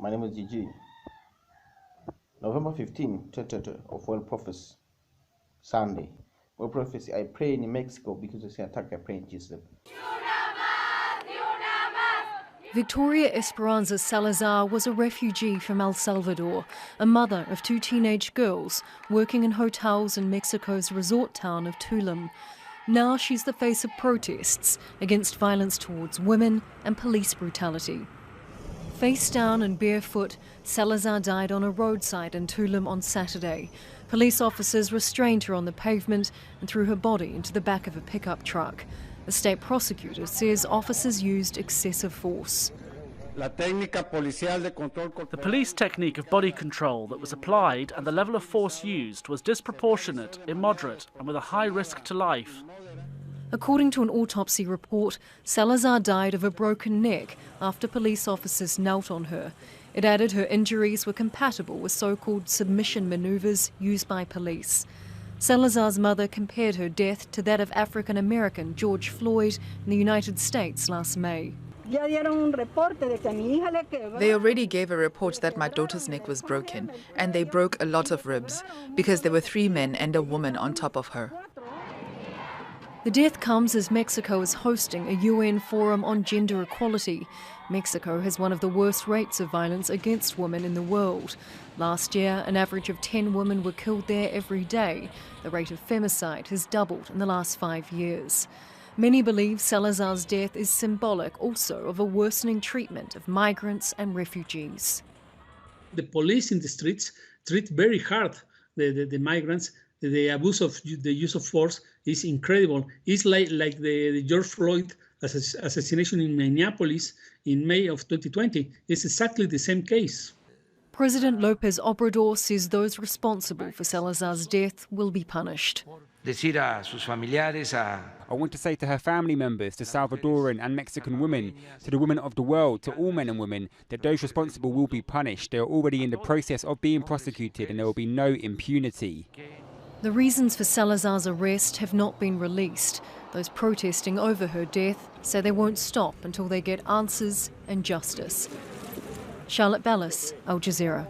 My name is Gigi. November 15, of World Prophecy, Sunday. World Prophecy, I pray in Mexico because it's an attack, I pray in Jesus. Victoria Esperanza Salazar was a refugee from El Salvador, a mother of 2 teenage girls working in hotels in Mexico's resort town of Tulum. Now she's the face of protests against violence towards women and police brutality. Face down and barefoot, Salazar died on a roadside in Tulum on Saturday. Police officers restrained her on the pavement and threw her body into the back of a pickup truck. The state prosecutor says officers used excessive force. The police technique of body control that was applied and the level of force used was disproportionate, immoderate and with a high risk to life. According to an autopsy report, Salazar died of a broken neck after police officers knelt on her. It added her injuries were compatible with so-called submission manoeuvres used by police. Salazar's mother compared her death to that of African-American George Floyd in the United States last May. They already gave a report that my daughter's neck was broken, and they broke a lot of ribs because there were 3 men and a woman on top of her. The death comes as Mexico is hosting a UN forum on gender equality. Mexico has one of the worst rates of violence against women in the world. Last year, an average of 10 women were killed there every day. The rate of femicide has doubled in the last 5 years. Many believe Salazar's death is symbolic also of a worsening treatment of migrants and refugees. The police in the streets treat very hard the migrants. The abuse of the use of force is incredible. It's like the George Floyd assassination in Minneapolis in May of 2020. It's exactly the same case. President López Obrador says those responsible for Salazar's death will be punished. I want to say to her family members, to Salvadorian and Mexican women, to the women of the world, to all men and women, that those responsible will be punished. They are already in the process of being prosecuted and there will be no impunity. The reasons for Salazar's arrest have not been released. Those protesting over her death say they won't stop until they get answers and justice. Charlotte Ballas, Al Jazeera.